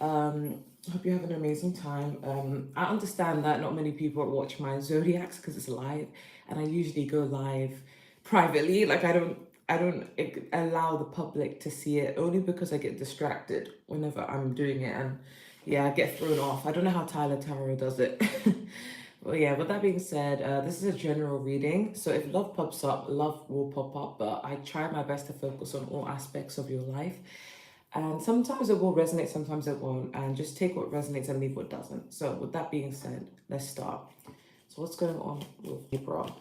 Hope you have an amazing time. I understand that not many people watch my zodiacs because it's live, and I usually go live privately. Like I don't allow the public to see it only because I get distracted whenever I'm doing it, and yeah, I get thrown off. I don't know how Tyler Tarot does it. Well, yeah, with that being said, this is a general reading. So if love pops up, love will pop up, but I try my best to focus on all aspects of your life. And sometimes it will resonate, sometimes it won't. And just take what resonates and leave what doesn't. So with that being said, let's start. So what's going on with Libra?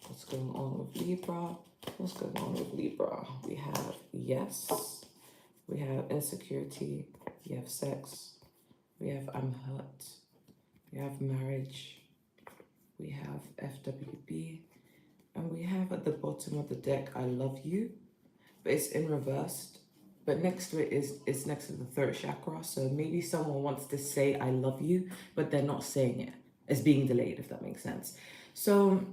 What's going on with Libra? What's going on with Libra? We have yes. We have insecurity. We have sex. We have I'm hurt. We have marriage. We have FWB. And we have at the bottom of the deck, I love you. But it's in reversed. But next to it is next to the third chakra. So maybe someone wants to say I love you, but they're not saying it. It's being delayed, if that makes sense. So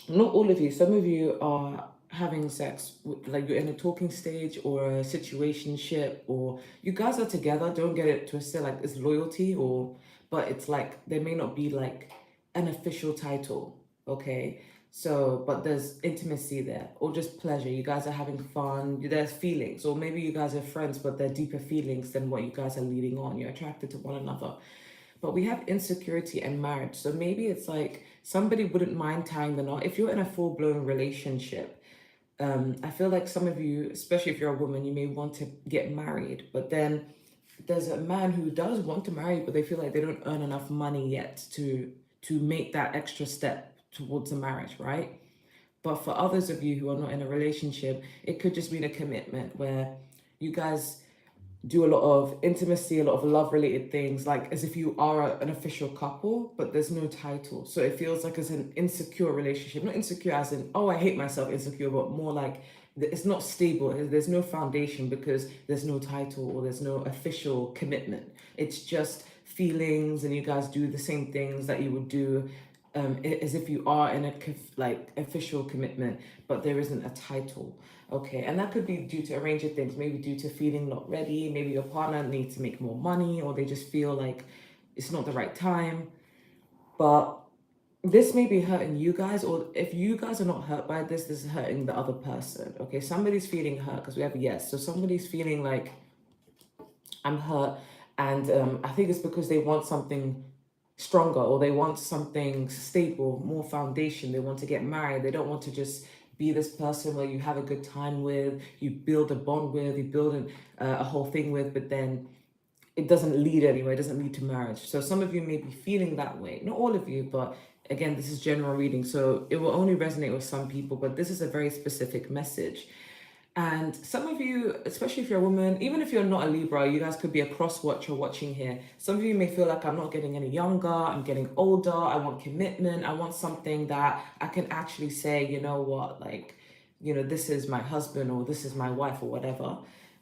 not all of you, some of you are having sex, like you're in a talking stage or a situationship, or you guys are together. Don't get it twisted, like it's loyalty, or but it's like there may not be like an official title, okay? So, but there's intimacy there, or just pleasure. You guys are having fun. There's feelings, or maybe you guys are friends, but they're deeper feelings than what you guys are leading on. You're attracted to one another. But we have insecurity and marriage. So maybe it's like somebody wouldn't mind tying the knot. If you're in a full-blown relationship, I feel like some of you, especially if you're a woman, you may want to get married. But then there's a man who does want to marry, but they feel like they don't earn enough money yet to make that extra step towards a marriage, right? But for others of you who are not in a relationship, it could just mean a commitment where you guys do a lot of intimacy, a lot of love related things, like as if you are an official couple, but there's no title. So it feels like it's an insecure relationship. Not insecure as in, oh, I hate myself, insecure, but more like it's not stable. There's no foundation because there's no title or there's no official commitment. It's just feelings, and you guys do the same things that you would do as if you are in a like official commitment, but there isn't a title. Okay, and that could be due to a range of things. Maybe due to feeling not ready. Maybe your partner needs to make more money, or they just feel like it's not the right time. But this may be hurting you guys, or if you guys are not hurt by this, this is hurting the other person. Okay, somebody's feeling hurt because we have yes. So somebody's feeling like I'm hurt, and I think it's because they want something stronger, or they want something stable, more foundation. They want to get married. They don't want to just be this person where you have a good time with, you build a bond with, you build a whole thing with, but then it doesn't lead anywhere. It doesn't lead to marriage. So some of you may be feeling that way. Not all of you, but again, this is general reading, so it will only resonate with some people, but this is a very specific message. And some of you, especially if you're a woman, even if you're not a Libra, you guys could be a cross watcher watching here. Some of you may feel like I'm not getting any younger, I'm getting older, I want commitment, I want something that I can actually say, you know what, like, you know, this is my husband or this is my wife or whatever.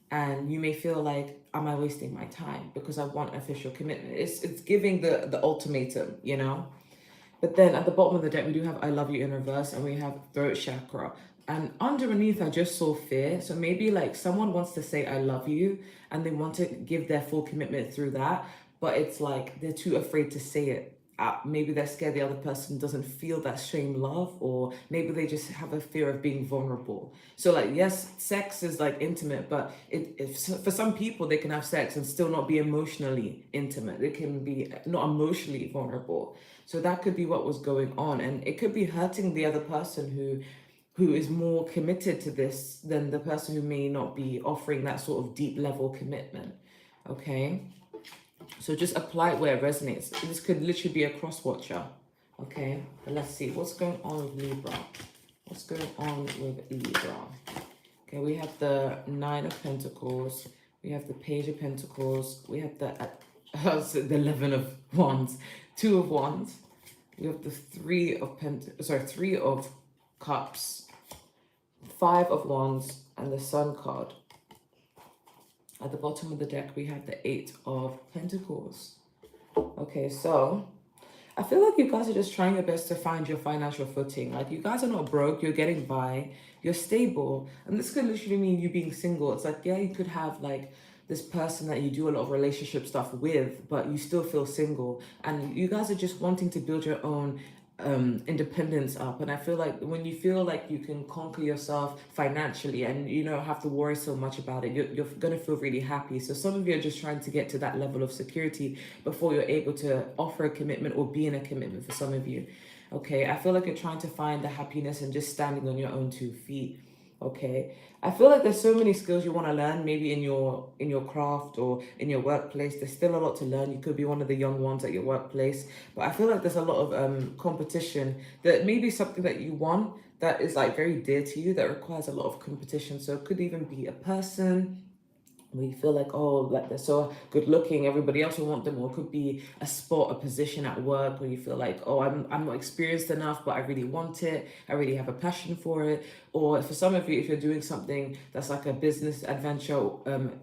And you may feel like, am I wasting my time? Because I want official commitment. It's giving the ultimatum, you know? But then at the bottom of the deck, we do have I love you in reverse, and we have throat chakra. And underneath, I just saw fear. So maybe like someone wants to say I love you and they want to give their full commitment through that, but it's like they're too afraid to say it. Maybe they're scared the other person doesn't feel that same love, or maybe they just have a fear of being vulnerable. So like, yes, sex is like intimate, but for some people, they can have sex and still not be emotionally intimate. They can be not emotionally vulnerable. So that could be what was going on, and it could be hurting the other person who is more committed to this than the person who may not be offering that sort of deep level commitment. Okay, so just apply it where it resonates. This could literally be a cross watcher. Okay, but let's see what's going on with Libra. What's going on with Libra? Okay, we have the Nine of Pentacles, we have the Page of Pentacles, we have the 11 of Wands, Two of Wands, we have the Three of Cups, Five of Wands, and the Sun card. At the bottom of the deck, we have the Eight of Pentacles. Okay, so I feel like you guys are just trying your best to find your financial footing. Like, you guys are not broke, you're getting by, you're stable. And this could literally mean you being single. It's like, yeah, you could have like this person that you do a lot of relationship stuff with, but you still feel single, and you guys are just wanting to build your own independence up. And I feel like when you feel like you can conquer yourself financially and you don't have to worry so much about it, you're going to feel really happy. So some of you are just trying to get to that level of security before you're able to offer a commitment or be in a commitment for some of you. Okay, I feel like you're trying to find the happiness and just standing on your own 2 feet. Okay, I feel like there's so many skills you want to learn, maybe in your craft or in your workplace. There's still a lot to learn. You could be one of the young ones at your workplace, but I feel like there's a lot of competition that maybe something that you want that is like very dear to you that requires a lot of competition. So it could even be a person where you feel like, oh, like they're so good looking, everybody else will want them, or it could be a spot, a position at work where you feel like, oh, I'm not experienced enough, but I really want it, I really have a passion for it. Or for some of you, if you're doing something that's like a business adventure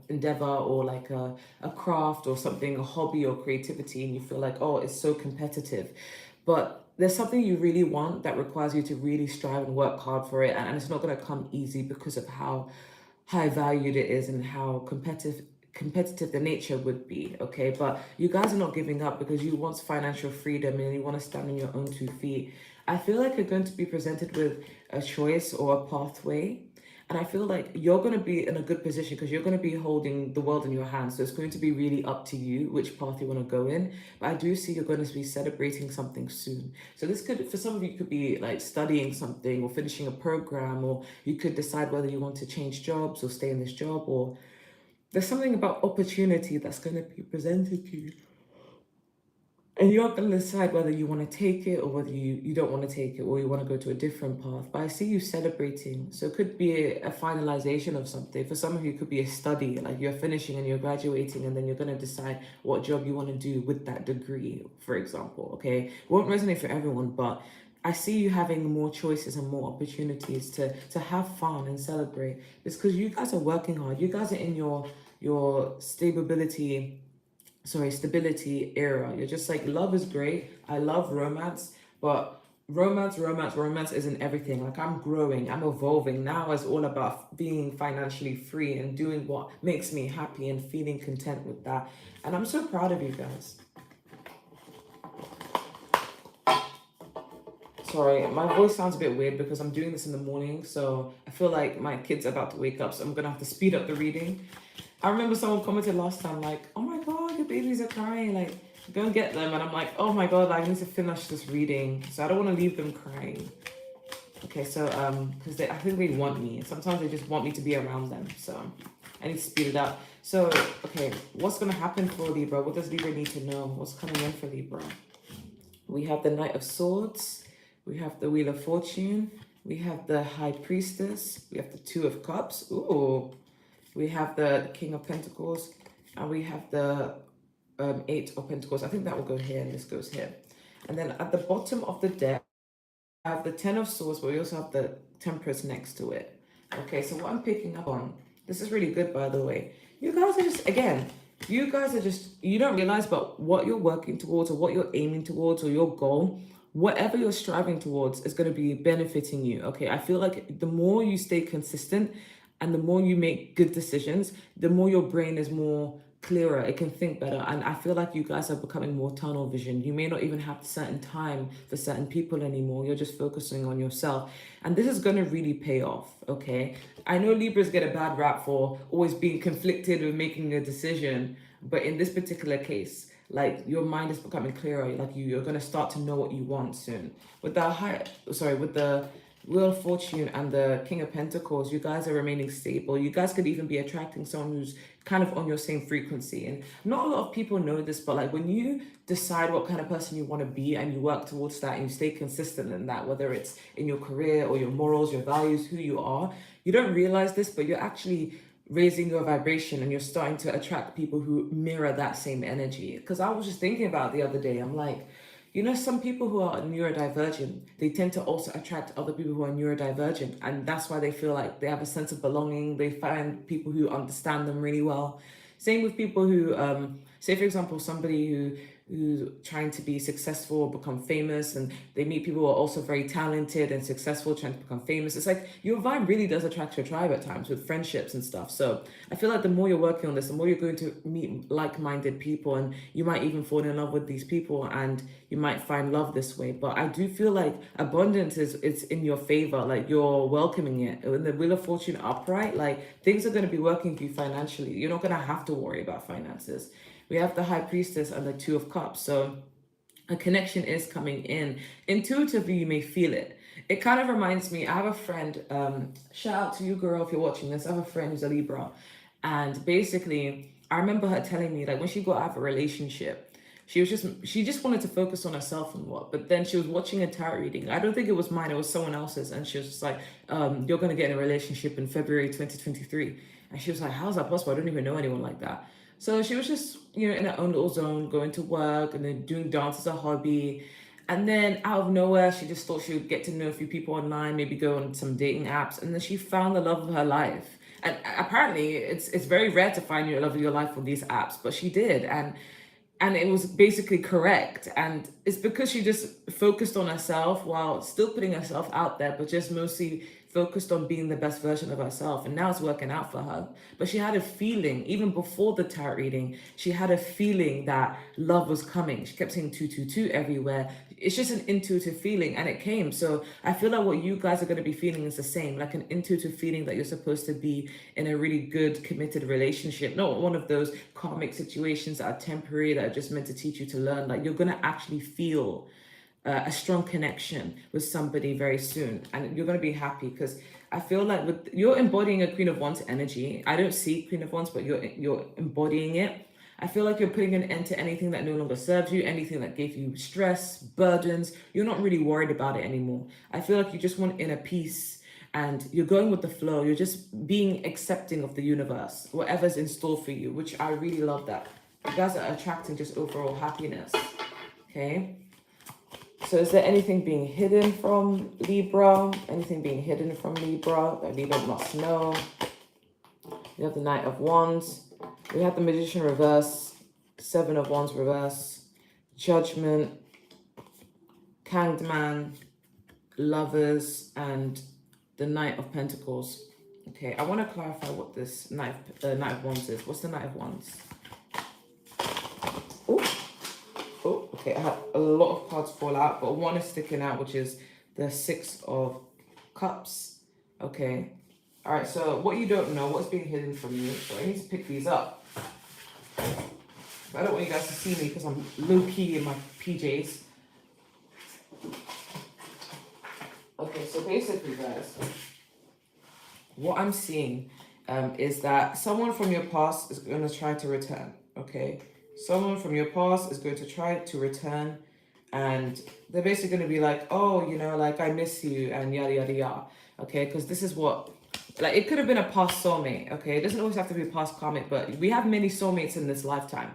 endeavor, or like a craft or something, a hobby or creativity, and you feel like, oh, it's so competitive. But there's something you really want that requires you to really strive and work hard for it, and it's not going to come easy because of how high valued it is and how competitive the nature would be. Okay, but you guys are not giving up because you want financial freedom and you want to stand on your own 2 feet. I feel like you're going to be presented with a choice or a pathway, and I feel like you're going to be in a good position because you're going to be holding the world in your hands. So it's going to be really up to you which path you want to go in. But I do see you're going to be celebrating something soon. So this could, for some of you, could be like studying something or finishing a program, or you could decide whether you want to change jobs or stay in this job, or there's something about opportunity that's going to be presented to you. And you're going to decide whether you want to take it or whether you don't want to take it, or you want to go to a different path. But I see you celebrating. So it could be a finalization of something. For some of you, it could be a study, like you're finishing and you're graduating, and then you're going to decide what job you want to do with that degree, for example. Okay, it won't resonate for everyone, but I see you having more choices and more opportunities to have fun and celebrate. It's because you guys are working hard. You guys are in your stability era. You're just like, love is great. I love romance, but romance isn't everything. Like, I'm growing, I'm evolving. Now it's all about being financially free and doing what makes me happy and feeling content with that. And I'm so proud of you guys. Sorry, my voice sounds a bit weird because I'm doing this in the morning, so I feel like my kid's about to wake up, so I'm gonna have to speed up the reading. I remember someone commented last time, like, oh my god, your babies are crying, like, go and get them. And I'm like, oh my god, like, I need to finish this reading, so I don't want to leave them crying. Okay, so because I think they want me. Sometimes they just want me to be around them, so I need to speed it up. So okay, what's gonna happen for Libra? What does Libra need to know? What's coming in for Libra? We have the Knight of Swords, we have the Wheel of Fortune, we have the High Priestess, we have the Two of Cups. Ooh. We have the King of Pentacles, and we have the Eight of Pentacles. I think that will go here, and this goes here. And then at the bottom of the deck, I have the Ten of Swords, but we also have the Empress next to it. Okay, so what I'm picking up on, this is really good, by the way. You guys are just, again, you guys are just, you don't realize, but what you're working towards, or what you're aiming towards, or your goal, whatever you're striving towards is going to be benefiting you. Okay, I feel like the more you stay consistent, and the more you make good decisions, the more your brain is more clearer. It can think better. And I feel like you guys are becoming more tunnel vision. You may not even have certain time for certain people anymore. You're just focusing on yourself. And this is going to really pay off, okay? I know Libras get a bad rap for always being conflicted with making a decision. But in this particular case, like, your mind is becoming clearer. Like, you're going to start to know what you want soon. With the Wheel of Fortune and the King of Pentacles, you guys are remaining stable. You guys could even be attracting someone who's kind of on your same frequency. And not a lot of people know this, but like, when you decide what kind of person you want to be and you work towards that and you stay consistent in that, whether it's in your career or your morals, your values, who you are, you don't realize this, but you're actually raising your vibration and you're starting to attract people who mirror that same energy. Because I was just thinking about it the other day, I'm like, you know, some people who are neurodivergent, they tend to also attract other people who are neurodivergent. And that's why they feel like they have a sense of belonging. They find people who understand them really well. Same with people who, say, for example, somebody who who's trying to be successful or become famous, and they meet people who are also very talented and successful trying to become famous. It's like your vibe really does attract your tribe at times with friendships and stuff. So I feel like the more you're working on this, the more you're going to meet like-minded people, and you might even fall in love with these people, and you might find love this way. But I do feel like abundance is it's in your favor. Like you're welcoming it. When the Wheel of Fortune upright, like things are going to be working for you financially. You're not going to have to worry about finances. We have the High Priestess and the Two of Cups. So a connection is coming in. Intuitively, you may feel it. It kind of reminds me, I have a friend, shout out to you, girl, if you're watching this. I have a friend who's a Libra. And basically, I remember her telling me, like, when she got out of a relationship, she just wanted to focus on herself and what. But then she was watching a tarot reading. I don't think it was mine, it was someone else's. And she was just like, you're going to get in a relationship in February 2023. And she was like, how's that possible? I don't even know anyone like that. So she was just, in her own little zone, going to work and then doing dance as a hobby. And then out of nowhere, she just thought she would get to know a few people online, maybe go on some dating apps. And then she found the love of her life. And apparently it's very rare to find your love of your life on these apps, but she did. And it was basically correct. And it's because she just focused on herself while still putting herself out there, but just mostly focused on being the best version of herself. And now it's working out for her. But she had a feeling, even before the tarot reading, she had a feeling that love was coming. She kept saying 222 everywhere. It's just an intuitive feeling, and it came. So I feel like what you guys are going to be feeling is the same, like an intuitive feeling that you're supposed to be in a really good, committed relationship, not one of those karmic situations that are temporary, that are just meant to teach you to learn. Like you're going to actually feel a strong connection with somebody very soon, and you're going to be happy, because I feel like you're embodying a Queen of Wands energy. I don't see Queen of Wands, but you're embodying it. I feel like you're putting an end to anything that no longer serves you, anything that gave you stress, burdens. You're not really worried about it anymore. I feel like you just want inner peace, and you're going with the flow. You're just being accepting of the universe, whatever's in store for you, which I really love that. You guys are attracting just overall happiness, okay? So is there anything being hidden from Libra? Anything being hidden from Libra that Libra must know? We have the Knight of Wands. We have the Magician reverse, Seven of Wands reverse, Judgment, Hanged Man, Lovers, and the Knight of Pentacles. Okay, I want to clarify what this Knight of Wands is. What's the Knight of Wands? Oh, okay, I had a lot of cards fall out, but one is sticking out, which is the Six of Cups. Okay. All right, so what you don't know, what's being hidden from you. So I need to pick these up. I don't want you guys to see me because I'm low-key in my PJs. Okay, so basically, guys, what I'm seeing is that someone from your past is going to try to return, okay? Someone from your past is going to try to return, and they're basically going to be like, oh, like, I miss you, and yada, yada, yada, okay? Because this is what... Like, it could have been a past soulmate, okay? It doesn't always have to be a past karmic, but we have many soulmates in this lifetime.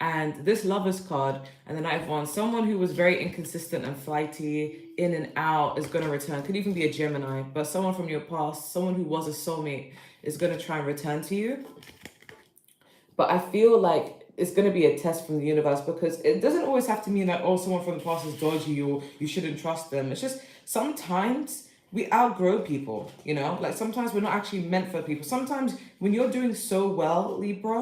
And this Lovers card and the Knight of Wands, someone who was very inconsistent and flighty, in and out, is going to return. Could even be a Gemini, but someone from your past, someone who was a soulmate, is going to try and return to you. But I feel like it's going to be a test from the universe, because it doesn't always have to mean that, oh, someone from the past is dodgy or you shouldn't trust them. It's just sometimes... we outgrow people, like sometimes we're not actually meant for people. Sometimes when you're doing so well, Libra,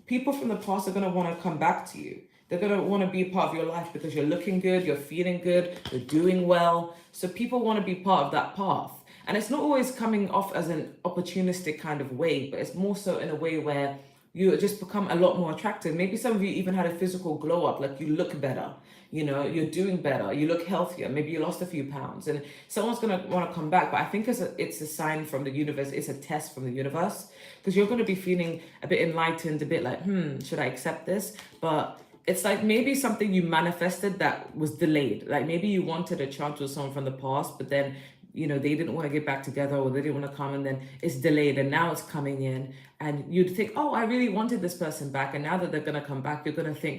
people from the past are going to want to come back to you. They're going to want to be part of your life because you're looking good, you're feeling good, you're doing well. So people want to be part of that path. And it's not always coming off as an opportunistic kind of way, but it's more so in a way where you just become a lot more attractive. Maybe some of you even had a physical glow up, like you look better, you're doing better, you look healthier, maybe you lost a few pounds, and someone's going to want to come back. But I think it's a sign from the universe, it's a test from the universe, because you're going to be feeling a bit enlightened, a bit like, should I accept this? But it's like maybe something you manifested that was delayed. Like maybe you wanted a chance with someone from the past, but then they didn't want to get back together, or they didn't want to come, and then it's delayed, and now it's coming in, and you'd think, oh, I really wanted this person back, and now that they're going to come back, you're going to think,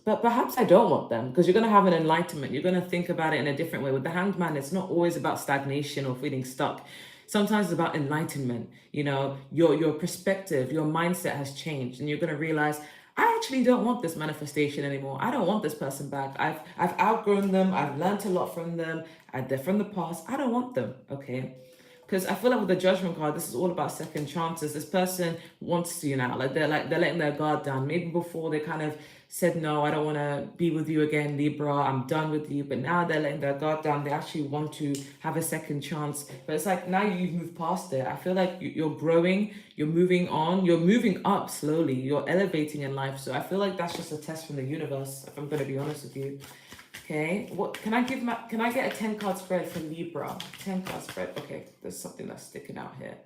but perhaps I don't want them, because you're going to have an enlightenment. You're going to think about it in a different way. With the Hanged Man, it's not always about stagnation or feeling stuck. Sometimes it's about enlightenment. Your perspective, your mindset has changed, and you're going to realize, I actually don't want this manifestation anymore. I don't want this person back. I've outgrown them. I've learned a lot from them. They're from the past. I don't want them. Okay. Because I feel like with the judgment card, this is all about second chances. This person wants you now. They're letting their guard down. Maybe before they kind of said, no, I don't want to be with you again, Libra. I'm done with you. But now they're letting their guard down. They actually want to have a second chance. But it's like now you've moved past it. I feel like you're growing. You're moving on. You're moving up slowly. You're elevating in life. So I feel like that's just a test from the universe, if I'm going to be honest with you. Okay, what can I get a 10 card spread for Libra? 10 card spread. Okay, there's something that's sticking out here.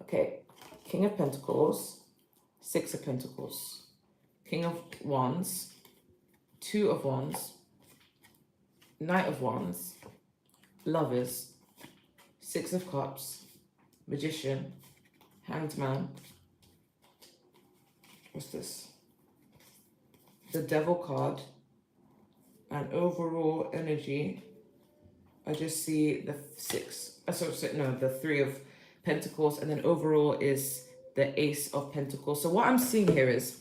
Okay, King of Pentacles, Six of Pentacles, King of Wands, Two of Wands, Knight of Wands, Lovers, Six of Cups, Magician, Hanged Man. What's this? The Devil card. And overall energy, I just see the the Three of Pentacles, and then overall is the Ace of Pentacles. So what I'm seeing here is,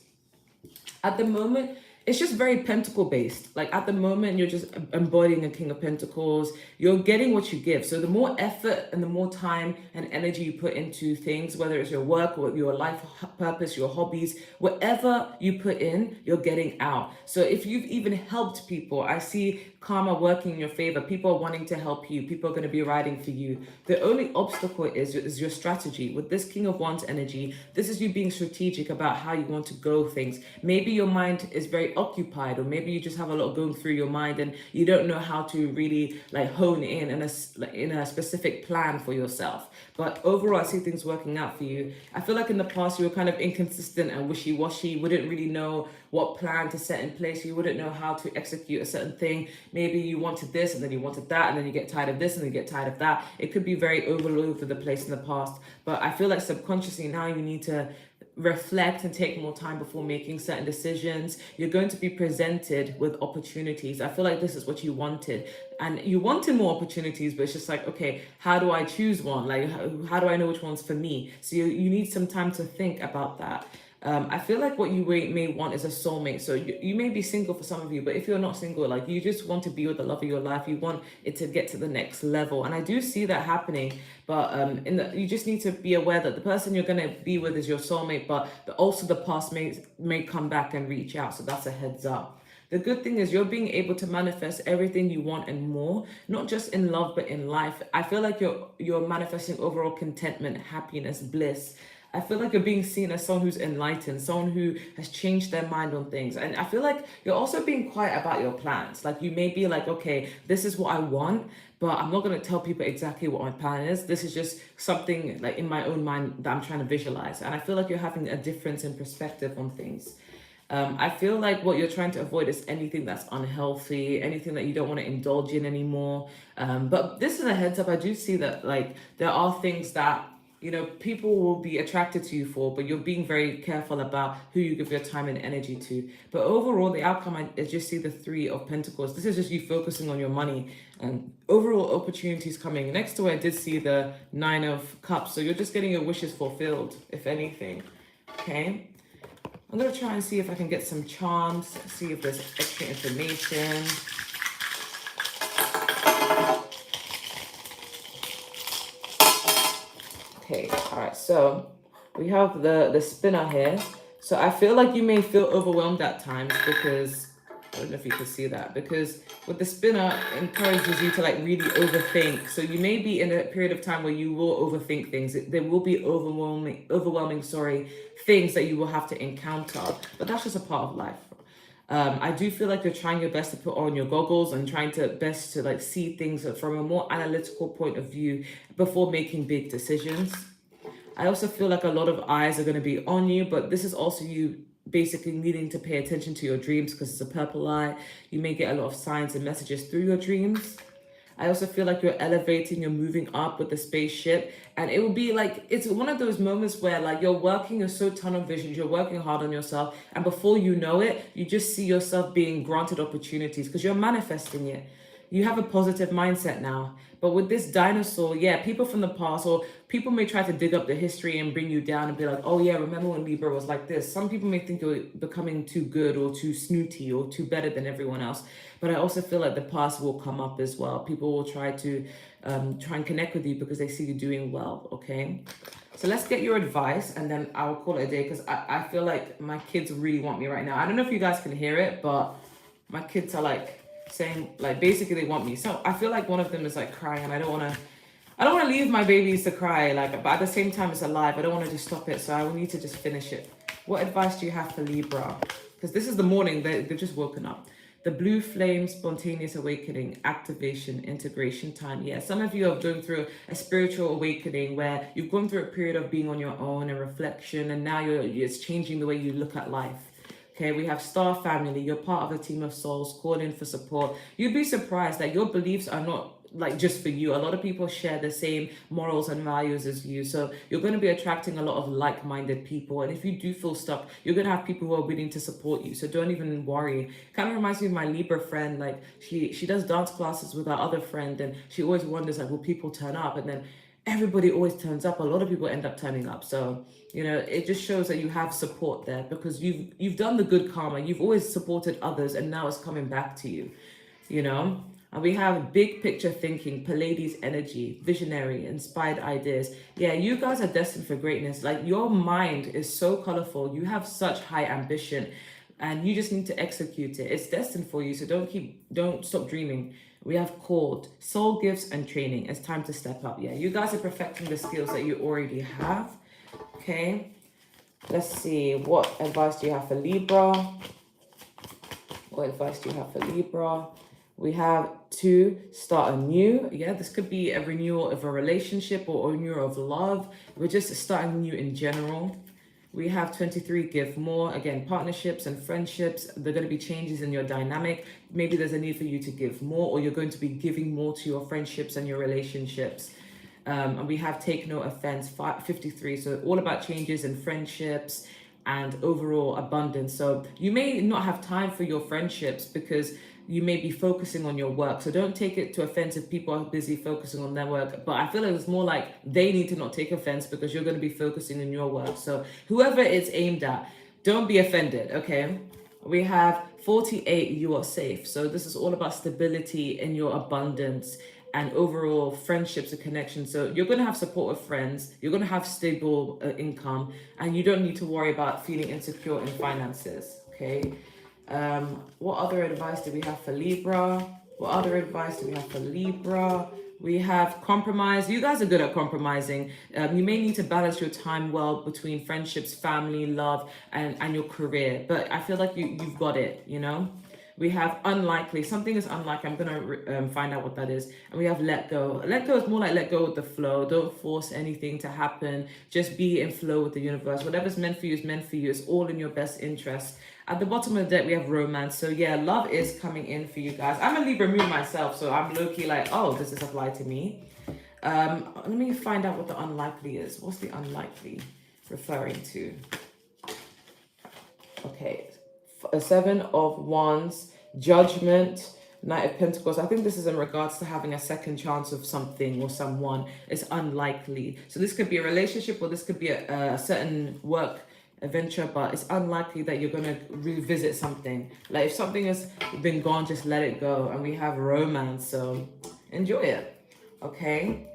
at the moment, it's just very pentacle based. Like at the moment, you're just embodying a King of Pentacles. You're getting what you give. So the more effort and the more time and energy you put into things, whether it's your work or your life purpose, your hobbies, whatever you put in, you're getting out. So if you've even helped people, I see karma working in your favor. People are wanting to help you. People are going to be riding for you. The only obstacle is your strategy. With this King of Wands energy, this is you being strategic about how you want to go things. Maybe your mind is very occupied, or maybe you just have a lot going through your mind and you don't know how to really like hone in a specific plan for yourself. But overall, I see things working out for you. I feel like in the past you were kind of inconsistent and wishy-washy. You wouldn't really know what plan to set in place. You wouldn't know how to execute a certain thing. Maybe you wanted this and then you wanted that, and then you get tired of this and then you get tired of that. It could be very all over the place in the past. But I feel like subconsciously now you need to reflect and take more time before making certain decisions. You're going to be presented with opportunities. I feel like this is what you wanted, and you wanted more opportunities, but it's just like, okay, how do I choose one? Like, how do I know which one's for me? So you need some time to think about that. I feel like what you may want is a soulmate. So you may be single for some of you, but if you're not single, like you just want to be with the love of your life, you want it to get to the next level. And I do see that happening, but you just need to be aware that the person you're going to be with is your soulmate, but also the past may come back and reach out. So that's a heads up. The good thing is you're being able to manifest everything you want and more, not just in love, but in life. I feel like you're manifesting overall contentment, happiness, bliss. I feel like you're being seen as someone who's enlightened, someone who has changed their mind on things. And I feel like you're also being quiet about your plans. Like you may be like, okay, this is what I want, but I'm not going to tell people exactly what my plan is. This is just something like in my own mind that I'm trying to visualize. And I feel like you're having a difference in perspective on things. I feel like what you're trying to avoid is anything that's unhealthy, anything that you don't want to indulge in anymore. But this is a heads up. I do see that like there are things that people will be attracted to you for, but you're being very careful about who you give your time and energy to. But overall, the outcome is just see the Three of Pentacles. This is just you focusing on your money and overall opportunities coming. Next to it, I did see the Nine of Cups. So you're just getting your wishes fulfilled, if anything. Okay. I'm going to try and see if I can get some charms, see if there's extra information. Okay, all right, so we have the spinner here. So I feel like you may feel overwhelmed at times because, I don't know if you can see that, because with the spinner, it encourages you to like really overthink. So you may be in a period of time where you will overthink things. There will be overwhelming, things that you will have to encounter, but that's just a part of life. I do feel like you're trying your best to put on your goggles and trying to best to like see things from a more analytical point of view before making big decisions. I also feel like a lot of eyes are going to be on you, but this is also you basically needing to pay attention to your dreams because it's a purple eye. You may get a lot of signs and messages through your dreams. I also feel like you're elevating, you're moving up with the spaceship. And it will be like, it's one of those moments where like you're so tunnel vision, you're working hard on yourself. And before you know it, you just see yourself being granted opportunities because you're manifesting it. you have a positive mindset now. But with this dinosaur, yeah, people from the past, or people may try to dig up the history and bring you down and be like, oh yeah, remember when Libra was like this? Some people may think you're becoming too good or too snooty or too better than everyone else. But I also feel like the past will come up as well. People will try and connect with you because they see you doing well, okay? So let's get your advice and then I'll call it a day, because I feel like my kids really want me right now. I don't know if you guys can hear it, but my kids are like saying, like, basically they want me. So I feel like one of them is like crying, and I don't want to leave my babies to cry, like, but at the same time it's alive. I don't want to just stop it, so I will need to just finish it. What advice do you have for Libra? Because this is the morning, they've just woken up. The blue flame, spontaneous awakening, activation, integration time. Yeah, some of you are going through a spiritual awakening where you've gone through a period of being on your own and reflection, and now it's changing the way you look at life. Okay, we have star family. You're part of a team of souls calling for support. You'd be surprised that your beliefs are not like just for you. A lot of people share the same morals and values as you. So you're going to be attracting a lot of like-minded people. And if you do feel stuck, you're going to have people who are willing to support you. So don't even worry. Kind of reminds me of my Libra friend. Like she does dance classes with her other friend, and she always wonders, like, will people turn up? And then everybody always turns up. A lot of people end up turning up. So, you know, it just shows that you have support there, because you've done the good karma. You've always supported others, and now it's coming back to you, you know. And we have big picture thinking, Pleiades energy, visionary, inspired ideas. Yeah, you guys are destined for greatness. Like, your mind is so colorful. You have such high ambition, and you just need to execute it. It's destined for you. So don't stop dreaming. We have called soul gifts and training. It's time to step up. Yeah, you guys are perfecting the skills that you already have. Okay, let's see. What advice do you have for Libra? What advice do you have for Libra? We have to start anew. Yeah, this could be a renewal of a relationship or a renewal of love. We're just starting new in general. We have 23, give more. Again, partnerships and friendships. There are going to be changes in your dynamic. Maybe there's a need for you to give more, or you're going to be giving more to your friendships and your relationships. And we have take no offense, 53. So all about changes in friendships and overall abundance. So you may not have time for your friendships because you may be focusing on your work. So don't take it to offense if people are busy focusing on their work. But I feel like it's more like they need to not take offense because you're going to be focusing on your work. So whoever it's aimed at, don't be offended, okay? We have 48, you are safe. So this is all about stability in your abundance and overall friendships and connections. So you're going to have support with friends. You're going to have stable income, and you don't need to worry about feeling insecure in finances, okay? What other advice do we have for Libra? What other advice do we have for Libra? We have compromise. You guys are good at compromising. You may need to balance your time well between friendships, family, love, and your career. But I feel like you've got it, you know? We have unlikely. Something is unlikely. I'm going to find out what that is. And we have let go. Let go is more like let go with the flow. Don't force anything to happen. Just be in flow with the universe. Whatever's meant for you is meant for you. It's all in your best interest. At the bottom of the deck, we have romance. So yeah, love is coming in for you guys. I'm a Libra moon myself, so I'm low-key like, oh, does this apply to me? Let me find out what the unlikely is. What's the unlikely referring to? Okay, a 7 of Wands, Judgment, Knight of Pentacles. I think this is in regards to having a second chance of something or someone. It's unlikely. So this could be a relationship, or this could be a certain work adventure, but it's unlikely that you're going to revisit something. Like if something has been gone, just let it go. And we have romance, so enjoy it. Okay,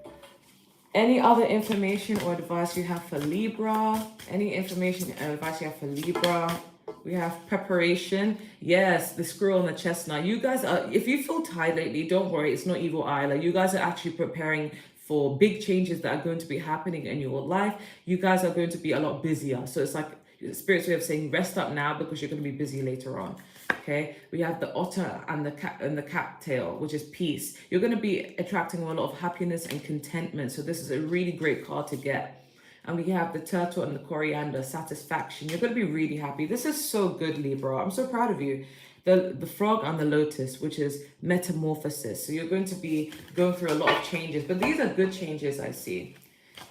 any other information or advice you have for Libra? Any information or advice you have for Libra? We have preparation. Yes, the squirrel and the chestnut. You guys are, if you feel tired lately, don't worry, it's not evil eye. Like, you guys are actually preparing for big changes that are going to be happening in your life. You guys are going to be a lot busier. So it's like Spirit's way of saying rest up now because you're going to be busy later on. Okay, we have the otter and the cat tail, which is peace. You're going to be attracting a lot of happiness and contentment. So this is a really great card to get. And we have the turtle and the coriander, satisfaction. You're going to be really happy. This is so good, Libra. I'm so proud of you. The frog and the lotus, which is metamorphosis. So you're going to be going through a lot of changes. But these are good changes, I see.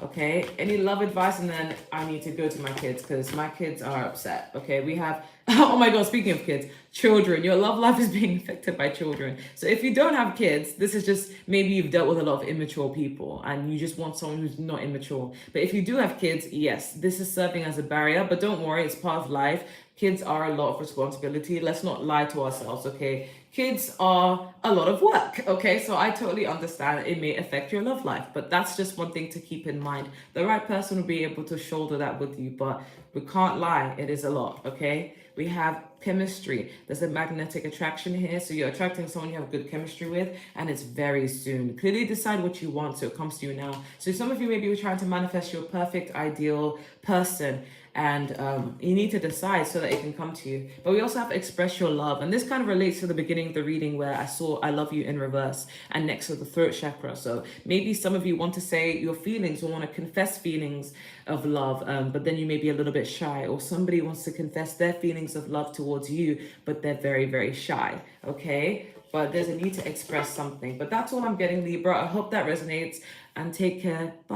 Okay, any love advice, and then I need to go to my kids because my kids are upset. Okay, we have oh my god, speaking of kids, children, your love life is being affected by children. So if you don't have kids, this is just maybe you've dealt with a lot of immature people and you just want someone who's not immature. But if you do have kids, yes, this is serving as a barrier, but don't worry, it's part of life. Kids are a lot of responsibility. Let's not lie to ourselves, okay? Kids are a lot of work, okay? So I totally understand it may affect your love life, but that's just one thing to keep in mind. The right person will be able to shoulder that with you, but we can't lie, it is a lot, okay? We have chemistry. There's a magnetic attraction here. So you're attracting someone you have good chemistry with, and it's very soon. Clearly decide what you want so it comes to you now. So some of you maybe were trying to manifest your perfect, ideal person, and you need to decide so that it can come to you. But we also have to express your love. And this kind of relates to the beginning of the reading where I saw I love you in reverse and next to the throat chakra. So maybe some of you want to say your feelings or want to confess feelings of love, but then you may be a little bit shy, or somebody wants to confess their feelings of love towards you, but they're very, very shy, okay? But there's a need to express something. But that's all I'm getting, Libra. I hope that resonates, and take care. Bye.